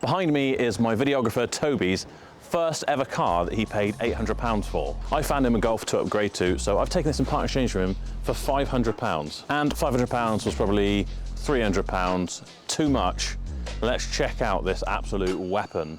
Behind me is my videographer Toby's first ever car that he paid £800 for. I found him a Golf to upgrade to, so I've taken this in part exchange from him for £500. And £500 was probably £300 too much. Let's check out this absolute weapon.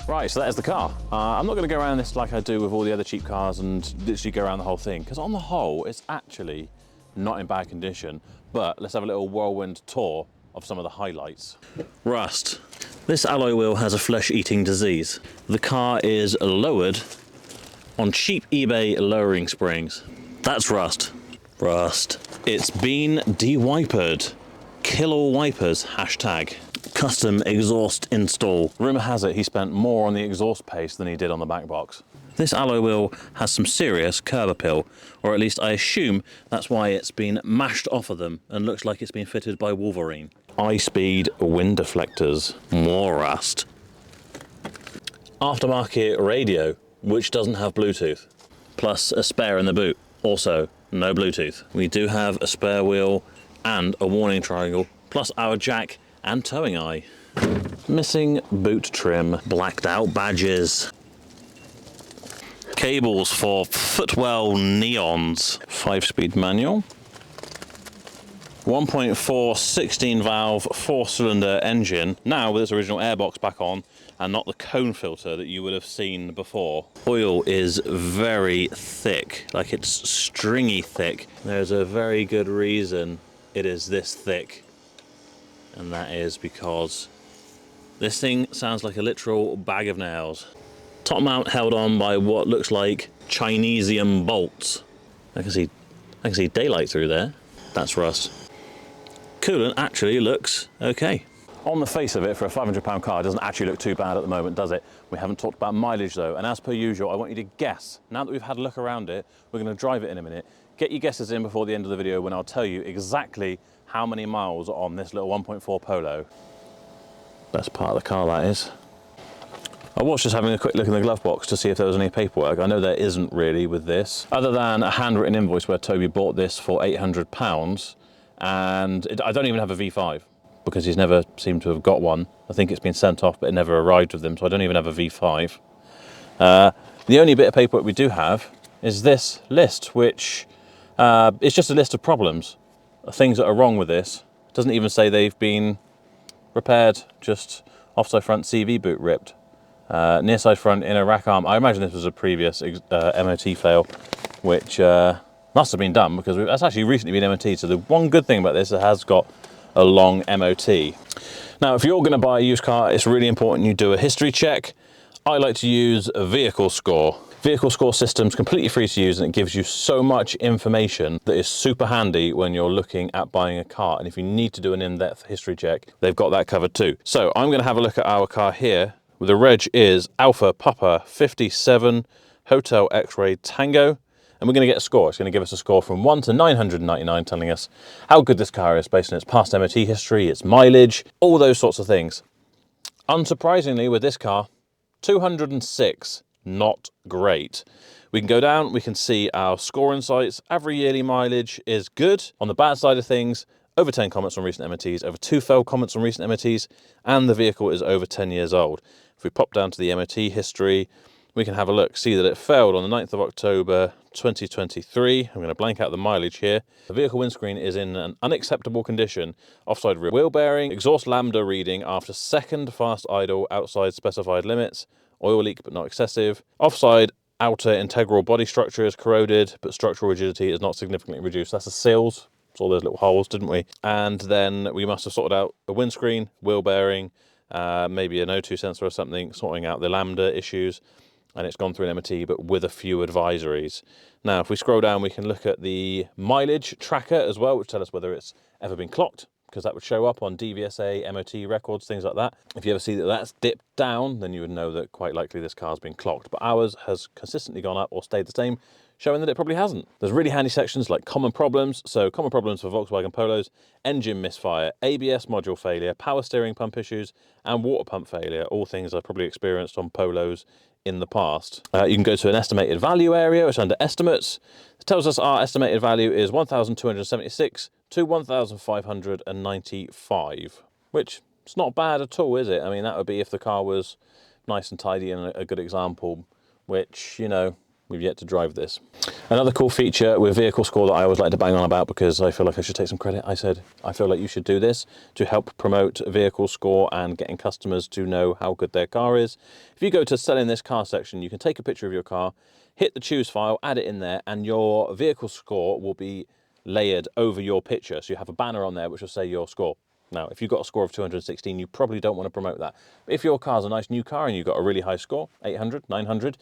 Right, so that is the car. I'm not going to go around this like I do with all the other cheap cars and literally go around the whole thing, because on the whole, it's actually not in bad condition. But let's have a little whirlwind tour of some of the highlights. Rust. This alloy wheel has a flesh-eating disease. The car is lowered on cheap eBay lowering springs. That's rust. Rust. It's been de-wipered. Kill all wipers, hashtag. Custom exhaust install. Rumour has it he spent more on the exhaust paste than he did on the back box. This alloy wheel has some serious curb appeal, or at least I assume that's why it's been mashed off of them and looks like it's been fitted by Wolverine. High-speed wind deflectors. More rust. Aftermarket radio, which doesn't have Bluetooth. Plus a spare in the boot. Also, no Bluetooth. We do have a spare wheel and a warning triangle, plus our jack and towing eye. Missing boot trim, blacked out badges. Cables for footwell neons. 5-speed manual. 1.4 16 valve 4-cylinder engine, now with its original airbox back on and not the cone filter that you would have seen before. Oil is very thick, like it's stringy thick. There's a very good reason it is this thick. And that is because this thing sounds like a literal bag of nails. Top mount held on by what looks like Chinesium bolts. I can see daylight through there. That's rust. Coolant actually looks okay. On the face of it, for a £500 car, it doesn't actually look too bad at the moment, does it? We haven't talked about mileage though, and as per usual, I want you to guess. Now that we've had a look around it, we're going to drive it in a minute. Get your guesses in before the end of the video when I'll tell you exactly how many miles are on this little 1.4 Polo. Best part of the car, that is. I was just having a quick look in the glove box to see if there was any paperwork. I know there isn't really with this, other than a handwritten invoice where Toby bought this for £800, and I don't even have a V5 because he's never seemed to have got one. I think it's been sent off, but it never arrived with them, so I don't even have a V5. The only bit of paperwork we do have is this list, which it's just a list of problems, things that are wrong with this. It doesn't even say they've been repaired, just offside front CV boot ripped, near side front inner rack arm. I imagine this was a previous MOT fail, which must have been done because that's actually recently been MOT'd. So the one good thing about this, it has got a long MOT. Now, if you're going to buy a used car, it's really important you do a history check. I like to use a vehicle score. Vehicle score system's completely free to use, and it gives you so much information that is super handy when you're looking at buying a car. And if you need to do an in-depth history check, they've got that covered too. So I'm going to have a look at our car here. The reg is Alpha Papa 57 Hotel X-Ray Tango, and we're going to get a score. It's going to give us a score from 1 to 999, telling us how good this car is based on its past MOT history, its mileage, all those sorts of things. Unsurprisingly, with this car, 206. Not great. We can go down, we can see our score insights. Average yearly mileage is good. On the bad side of things, over 10 comments on recent MOTs, over 2 failed comments on recent MOTs, and the vehicle is over 10 years old. If we pop down to the MOT history, we can have a look, see that it failed on the 9th of October 2023. I'm going to blank out the mileage here. The vehicle windscreen is in an unacceptable condition. Offside rear wheel bearing, exhaust lambda reading after second fast idle outside specified limits, oil leak but not excessive. Offside outer integral body structure is corroded, but structural rigidity is not significantly reduced. That's the seals. Saw those little holes, didn't we? And then we must have sorted out a windscreen, wheel bearing, maybe an O2 sensor or something, sorting out the lambda issues. And it's gone through an MOT, but with a few advisories. Now, if we scroll down, we can look at the mileage tracker as well, which tells us whether it's ever been clocked, because that would show up on DVSA, MOT records, things like that. If you ever see that that's dipped down, then you would know that quite likely this car's been clocked. But ours has consistently gone up or stayed the same, showing that it probably hasn't. There's really handy sections like common problems. So common problems for Volkswagen Polos: engine misfire, ABS module failure, power steering pump issues, and water pump failure. All things I've probably experienced on Polos in the past. You can go to an estimated value area, which under estimates, it tells us our estimated value is 1,276 to 1,595, which it's not bad at all, is it? I mean, that would be if the car was nice and tidy and a good example, which, you know, we've yet to drive this. Another cool feature with Vehicle Score that I always like to bang on about, because I feel like I should take some credit. I said, I feel like you should do this to help promote Vehicle Score and getting customers to know how good their car is. If you go to Selling This Car section, you can take a picture of your car, hit the choose file, add it in there, and your Vehicle Score will be layered over your picture. So you have a banner on there which will say your score. Now, if you've got a score of 216, you probably don't want to promote that. But if your car's a nice new car and you've got a really high score, 800, 900,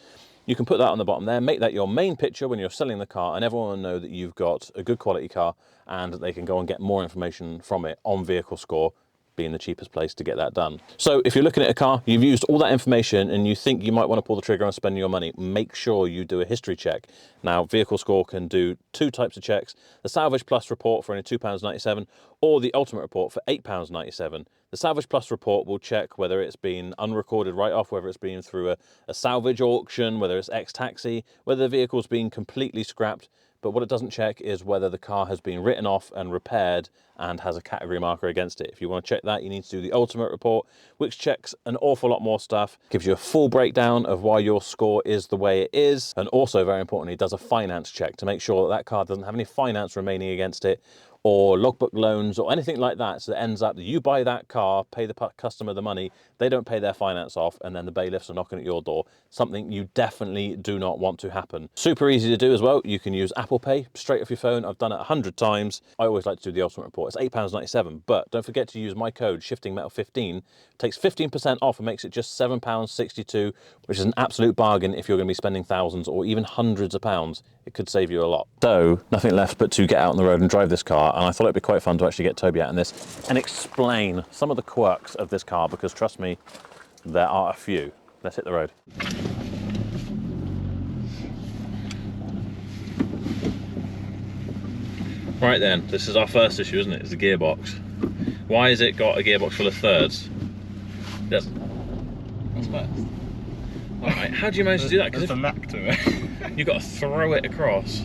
you can put that on the bottom there, make that your main picture when you're selling the car, and everyone will know that you've got a good quality car and they can go and get more information from it on Vehicle Score, being the cheapest place to get that done. So if you're looking at a car, you've used all that information and you think you might want to pull the trigger and spend your money, make sure you do a history check. Now, Vehicle Score can do two types of checks: the Salvage Plus report for only £2.97 or the Ultimate report for £8.97. The Salvage Plus report will check whether it's been unrecorded write-off, whether it's been through a salvage auction, whether it's ex-taxi, whether the vehicle's been completely scrapped. But what it doesn't check is whether the car has been written off and repaired and has a category marker against it. If you want to check that, you need to do the Ultimate report, which checks an awful lot more stuff, gives you a full breakdown of why your score is the way it is, and also, very importantly, does a finance check to make sure that that car doesn't have any finance remaining against it, or logbook loans or anything like that, so it ends up that you buy that car, pay the customer the money, they don't pay their finance off, and then the bailiffs are knocking at your door. Something you definitely do not want to happen. Super easy to do as well. You can use Apple Pay straight off your phone. I've done it 100 times. I always like to do the Ultimate report. It's £8.97, but don't forget to use my code SHIFTINGMetal15. It takes 15% off and makes it just £7.62, which is an absolute bargain if you're going to be spending thousands or even hundreds of pounds. It could save you a lot. So nothing left but to get out on the road and drive this car, and I thought it'd be quite fun to actually get Toby out in this and explain some of the quirks of this car, because trust me, there are a few. Let's hit the road. Right then, this is our first issue, isn't it? It's the gearbox. Why has it got a gearbox full of thirds? That's fast. Alright, how do you manage to do that? There's a knack to it. You've got to throw it across.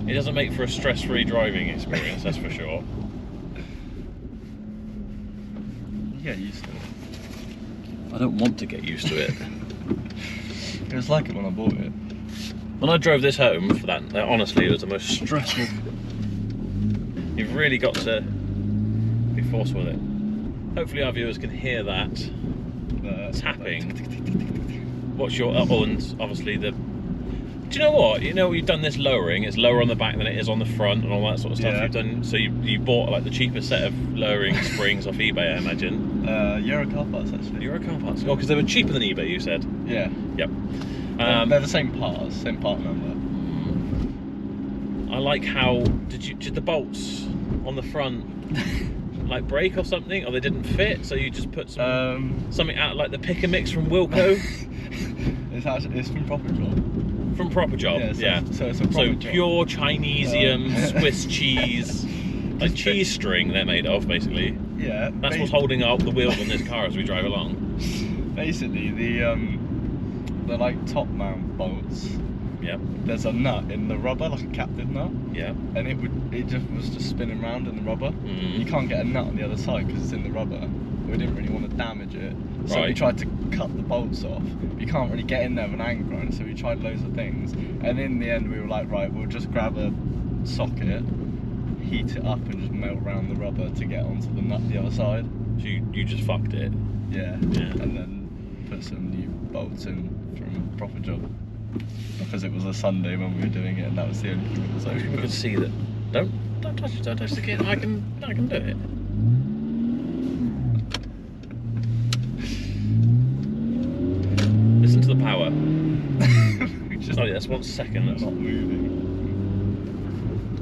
It doesn't make for a stress-free driving experience, that's for sure. You get used to it. I don't want to get used to it. It was like it when I bought it. When I drove this home for that, honestly, it was the most stressful. You've really got to be forceful with it. Hopefully our viewers can hear that tapping. What's your, oh, and obviously the, do you know what? You know, you've done this lowering, it's lower on the back than it is on the front and all that sort of stuff. Yeah. You've done, so you bought like the cheapest set of lowering springs off eBay, I imagine. Euro car parts, actually. Euro car parts? Oh, because they were cheaper than eBay, you said? Yeah. Yep. They're the same parts, same part number. I like how, did the bolts on the front like break or something, or they didn't fit, so you just put something out like the pick and mix from Wilco? It's from Proper Job. From Proper Job, yeah. So it's a proper job. Pure Chinesium Swiss cheese, like cheese string they're made of, basically. Yeah. That's what's holding up the wheels on this car as we drive along. Basically, the like top mount bolts. Yep. There's a nut in the rubber, like a captive nut. Yeah. And it was just spinning around in the rubber. You can't get a nut on the other side because it's in the rubber. We didn't really want to damage it, so we tried to cut the bolts off. You can't really get in there with an angle grinder, so we tried loads of things. And in the end, we were like, right, we'll just grab a socket, heat it up, and just melt around the rubber to get onto the nut the other side. So you just fucked it. Yeah. And then put some new bolts in from Proper Job. Because it was a Sunday when we were doing it, and that was the only thing that was open. We could see that. Don't touch the kid. I can do it. Listen to the power. Oh yeah, that's 1 second. That's not moving.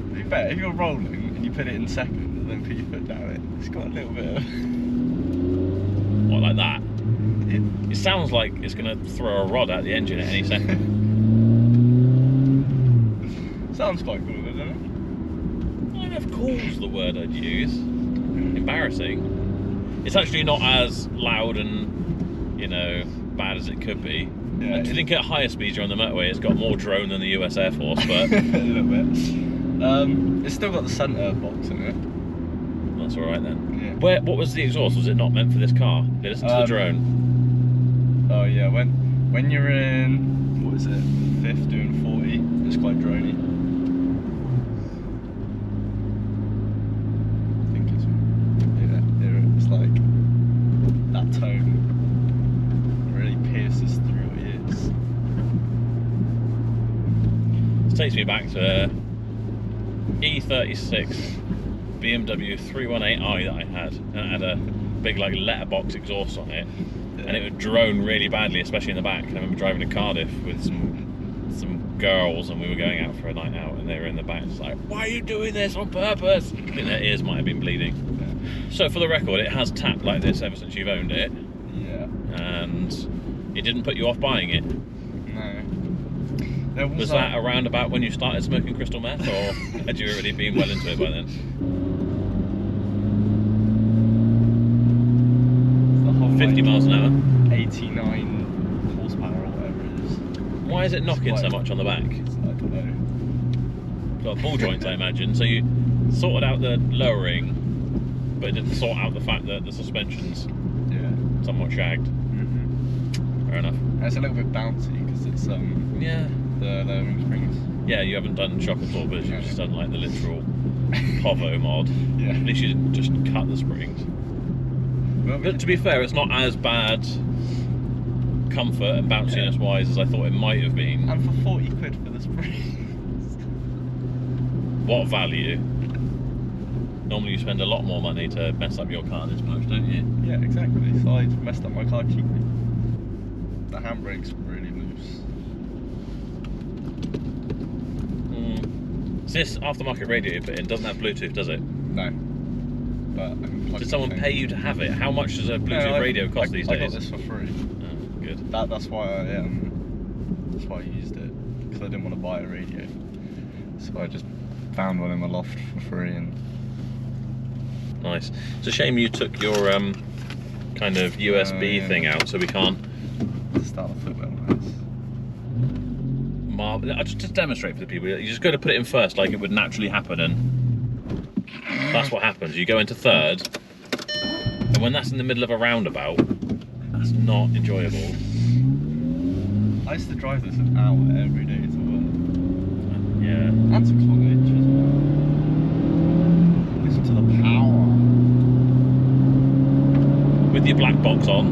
To be fair, if you're rolling and you put it in second, and then put your foot down it. It's got a little bit of... What, like that? It sounds like it's going to throw a rod out the engine at any second. Sounds quite cool, doesn't it? I don't know if cool's the word I'd use. Embarrassing. It's actually not as loud and, you know, bad as it could be. Yeah, I think at higher speeds you're on the motorway, it's got more drone than the US Air Force, but... a little bit. It's still got the centre box in it. That's alright then. Yeah. What was the exhaust? Was it not meant for this car? Did it listen to the drone? Oh yeah, when you're in, what is it, 5th doing 40, it's quite drony. I think it's, yeah, it's like, that tone really pierces through your ears. This takes me back to E36 BMW 318i that I had. And it had a big like letterbox exhaust on it. Yeah. And it would drone really badly, especially in the back. And I remember driving to Cardiff with some girls, and we were going out for a night out, and they were in the back. It's like, why are you doing this on purpose? I think their ears might have been bleeding. Yeah. So for the record, it has tapped like this ever since you've owned it. Yeah. And it didn't put you off buying it. No. Was that around about when you started smoking crystal meth, or had you already been well into it by then? 50 miles an hour? 89 horsepower or whatever it is. Why is it knocking so much on the back? I don't know. Got ball joints, I imagine, so you sorted out the lowering, but it didn't sort out the fact that the suspension's somewhat shagged. Mm-hmm. Fair enough. And it's a little bit bouncy because it's yeah, the lowering springs. Yeah, you haven't done shock absorbers, you've just done like the literal Povo mod. Yeah. At least you didn't just cut the springs. Well, but to be fair, it's not as bad comfort and bounciness wise as I thought it might have been. And for 40 quid for the springs. What value? Normally you spend a lot more money to mess up your car this much, don't you? Yeah, exactly. So I messed up my car cheaply. The handbrake's really loose. So this aftermarket radio you put in doesn't have Bluetooth, does it? No. But did someone pay you to have it? How much does a Bluetooth radio cost these days? I got this for free. Oh, good. That's why I used it, because I didn't want to buy a radio. So I just found one in my loft for free. And nice. It's a shame you took your kind of USB thing out, so we can't start the footwell. Just to demonstrate for the people, you just got to put it in first, like it would naturally happen, and that's what happens. You go into third, and when that's in the middle of a roundabout, that's not enjoyable. I used to drive this an hour every day to work. Yeah. And to college as well. Listen to the power. With your black box on.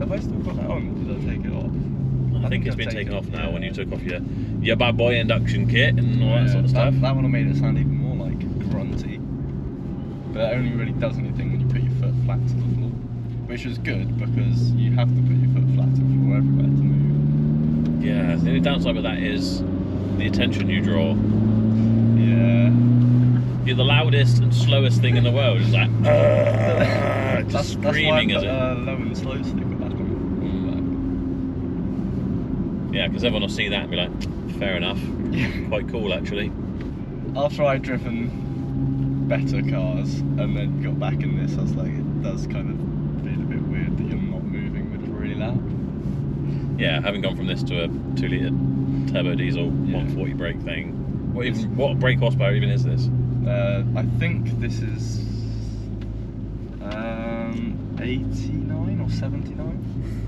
Have I still got that on? Did I take it off? I think it's been taken off now when you took off your bad boy induction kit and all that sort of stuff. That would have made it sound even more like grunty. But it only really does anything when you put your foot flat to the floor. Which is good, because you have to put your foot flat to the floor everywhere to move. Yeah, the only downside with that is the attention you draw. Yeah. You're the loudest and slowest thing in the world. It's like, just screaming as it. Low and slow sticker back on. Yeah, because everyone will see that and be like, fair enough. Yeah. Quite cool, actually. After I'd driven better cars and then got back in this, I was like, it does kind of feel a bit weird that you're not moving, but it's really loud. Yeah, having gone from this to a 2-litre turbo diesel 140 brake thing. What brake horsepower even is this? I think this is 89 or 79.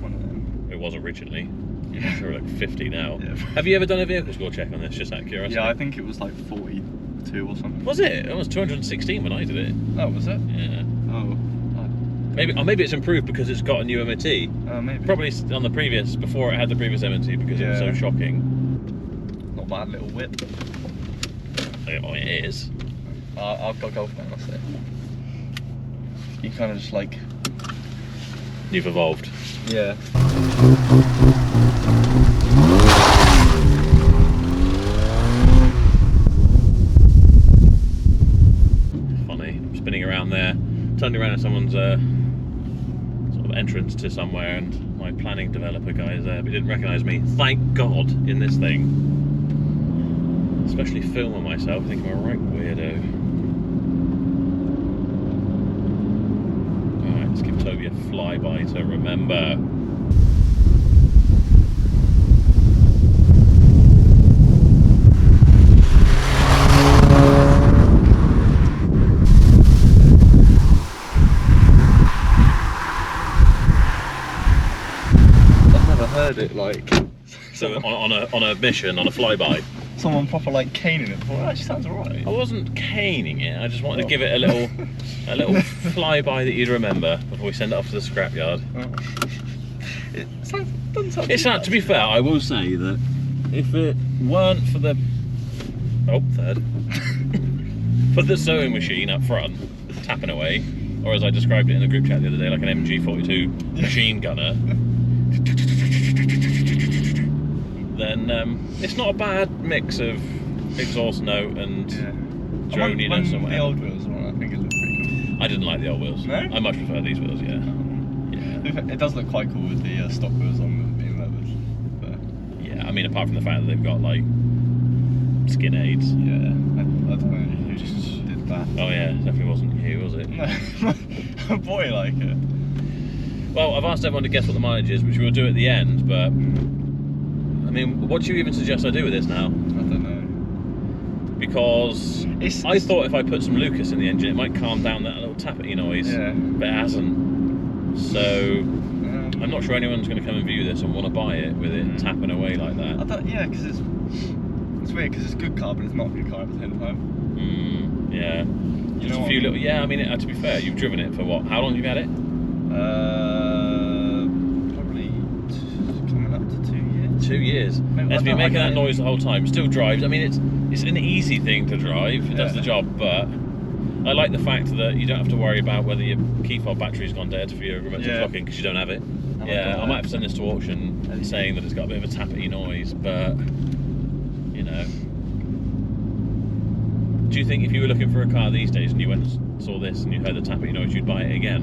One of them. It was originally. Yeah. I'm sure like 50 now. Yeah. Have you ever done a vehicle score check on this, just out of curiosity? Yeah, I think it was like 42 or something. Was it? It was 216 when I did it. Oh, was it? Yeah. Oh. Maybe it's improved because it's got a new MOT. Maybe. Probably on the previous, before it had the previous MOT, because it was so shocking. Not bad little whip. Oh, it is. I've got golf now, that's it. You kind of just like... You've evolved. Yeah. down someone's sort of entrance to somewhere, and my planning developer guy is there, but he didn't recognise me. Thank God in this thing. Especially filming myself, I think I'm a right weirdo. Alright, let's give Toby a flyby to remember. I've never heard it like. So on a mission, on a flyby. Someone proper like caning it before. It actually sounds alright. I wasn't caning it. I just wanted to give it a little flyby that you'd remember before we send it off to the scrapyard. It doesn't sound. It's not. To be fair, I will say that if it weren't for the for the sewing machine up front tapping away, or as I described it in the group chat the other day, like an MG42 machine gunner, then it's not a bad mix of exhaust note and droniness or whatever. The old wheels one, I think it looked pretty cool. I didn't like the old wheels. No? I much prefer these wheels, yeah. It does look quite cool with the stock wheels on them being leathered. But Yeah, I mean, apart from the fact that they've got like skin aids. yeah, I don't know who just did that. Oh yeah, definitely wasn't you, was it? No, a boy like it. Well, I've asked everyone to guess what the mileage is, which we'll do at the end, but I mean, what do you even suggest I do with this now? I don't know. Because I thought if I put some Lucas in the engine, it might calm down that little tappity noise, but it hasn't. So I'm not sure anyone's going to come and view this and want to buy it with it tapping away like that. I don't, yeah, because it's weird because it's good car, but it's not a good car at the same time. Yeah. You Just know a few little. Yeah, I mean, to be fair, you've driven it for what? How long have you had it? Probably coming up to 2 years. 2 years. It's been making that noise the whole time. Still drives. I mean, it's an easy thing to drive. It does the job, but I like the fact that you don't have to worry about whether your key fob battery's gone dead for your remote clocking because you don't have it. Yeah, I might have to send this to auction saying that it's got a bit of a tappity noise, but you know. Do you think if you were looking for a car these days and you went and saw this and you heard the tappity noise, you'd buy it again?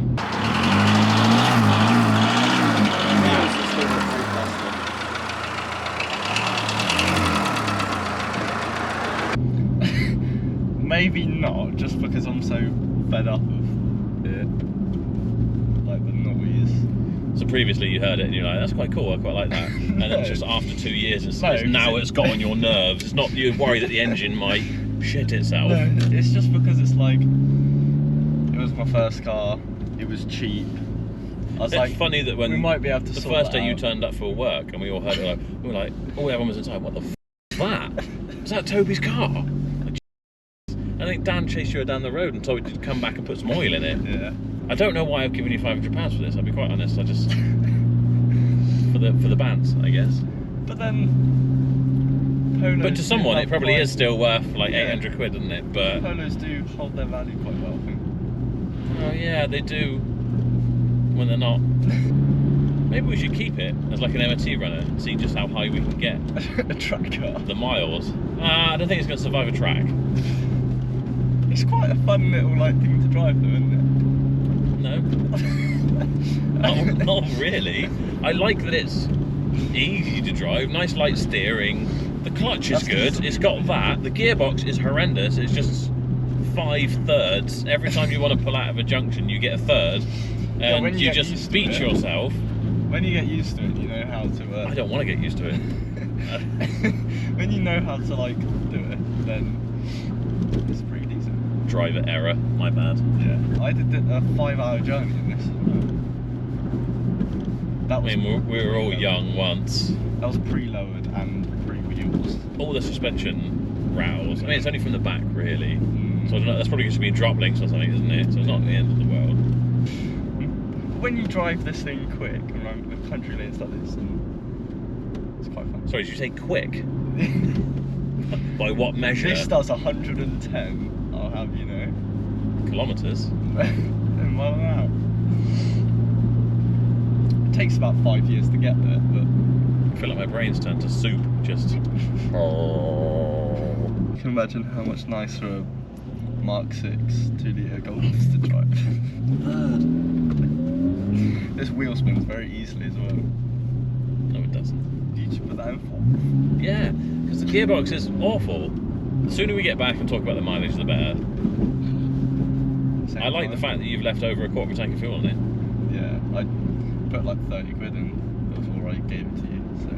Maybe not, just because I'm so fed up of it, like the noise. So previously you heard it and you're like, that's quite cool, I quite like that. And then just after 2 years, it's got on your nerves. It's not you're worried that the engine might shit itself. No, it's just because it's like, it was my first car, it was cheap. It's like, funny that when we might be able to the sort first that day you out. turned up for work and we all heard it, we were like, all everyone was inside, what the f is that? Is that Toby's car? Like, I think Dan chased you down the road and told you to come back and put some oil in it. Yeah. I don't know why I've given you £500 for this, I'll be quite honest. I just for the bands, I guess. But then Polos But to someone it probably is still worth like 800 quid, isn't it? But Polos do hold their value quite well, I think. oh yeah, they do when they're not. Maybe we should keep it as like an MOT runner and see just how high we can get. A track car. The miles. I don't think it's going to survive a track. It's quite a fun little like thing to drive though, isn't No. not really. I like that it's easy to drive, nice light steering. The clutch is good. It's got that. The gearbox is horrendous. It's just 5/3. Every time you want to pull out of a junction, you get a third, and when you get just beat yourself. When you get used to it, you know how to. I don't want to get used to it. When you know how to like do it, then it's pretty decent. Driver error. My bad. Yeah, I did a 5-hour journey in this. That was. I mean, we were all young once. That was pre-lowered and pre-wheels. All the suspension rattles. I mean, it's only from the back, really. So I don't know, that's probably just been drop links or something, isn't it? So it's not the end of the world. When you drive this thing quick around the country lanes like this, it's quite fun. Sorry, did you say quick? By what measure? This does 110. I'll have you know. Kilometres. In mile an hour. It takes about 5 years to get there, but I feel like my brain's turned to soup. Just. you can imagine how much nicer a Mark 6 2-litre Golfs to drive. This wheel spins very easily as well. No, it doesn't. You should put that in for. Yeah, because the gearbox is awful. The sooner we get back and talk about the mileage, the better. I like the fact that you've left over a quarter of a tank of fuel on it. Yeah, I put like 30 quid in before I gave it to you, so.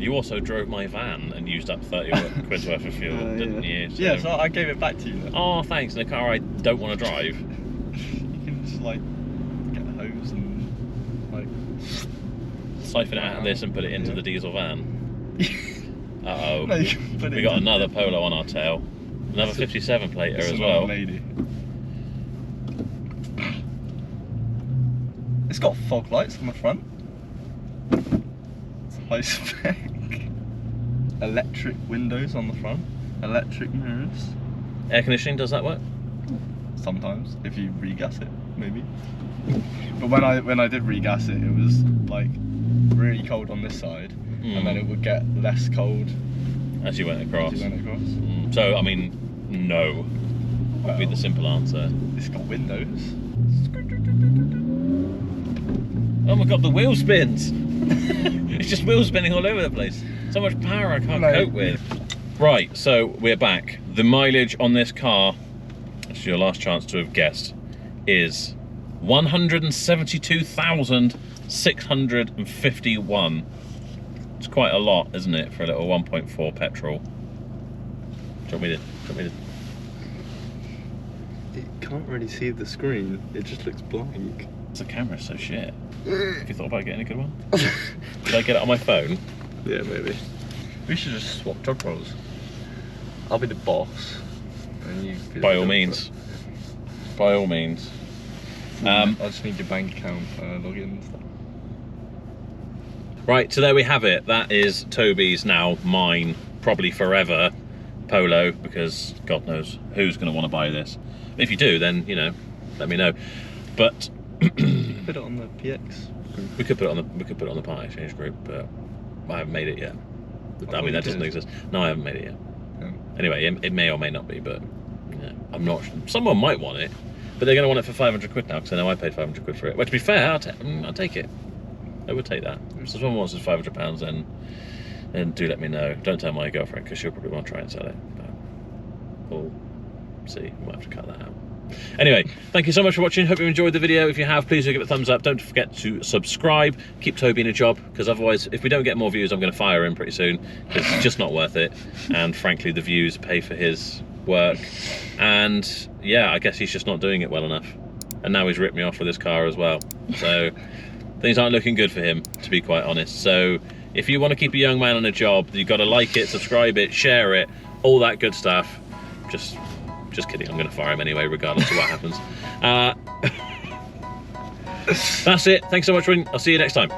You also drove my van and used up 30 quid's worth of fuel, didn't you? So... Yeah, so I gave it back to you then. Oh, thanks, in a car I don't want to drive. You can just like get a hose and like siphon it out of this and put it into the diesel van. Uh-oh. No, you can put it We got another Polo on our tail. Another 57 plater as well. Lady. It's got fog lights on the front. It's high spec. Electric windows on the front. Electric mirrors. Air conditioning, does that work? Sometimes, if you regas it, maybe. But when I did regas it, it was like really cold on this side, and then it would get less cold as you went across. So I mean, no would be the simple answer. It's got windows. Oh my god, the wheel spins! It's just wheel spinning all over the place. So much power I can't cope with. Right, so we're back. The mileage on this car, which is your last chance to have guessed, is 172,651. It's quite a lot, isn't it, for a little 1.4 petrol? Do you want me to? It can't really see the screen. It just looks blank. The camera's so shit. Have you thought about getting a good one? Did I get it on my phone? Yeah, maybe. We should just swap job roles. I'll be the boss, and you be By all means. By all means. I just need your bank account login and stuff. Right, so there we have it. That is Toby's, now mine, probably forever, Polo, because God knows who's going to want to buy this. If you do, then, you know, let me know. But put it on the PX group. We could put it on the part exchange group, but I haven't made it yet. I mean, that doesn't exist. No, I haven't made it yet. Yeah. Anyway, it may or may not be, but yeah, I'm not sure. Someone might want it, but they're going to want it for 500 quid now, because I know I paid 500 quid for it. Well, to be fair, I'll take it. I would take that. So if someone wants us £500, then do let me know. Don't tell my girlfriend, because she'll probably want to try and sell it. But we'll see. We might have to cut that out. Anyway, thank you so much for watching. Hope you enjoyed the video. If you have, please do give it a thumbs up. Don't forget to subscribe. Keep Toby in a job, because otherwise, if we don't get more views, I'm going to fire him pretty soon, because it's just not worth it. And frankly, the views pay for his work. And yeah, I guess he's just not doing it well enough. And now he's ripped me off with his car as well. So things aren't looking good for him, to be quite honest. So if you want to keep a young man on a job, you've got to like it, subscribe it, share it, all that good stuff. Just kidding, I'm going to fire him anyway, regardless of what happens. That's it. Thanks so much for watching. I'll see you next time.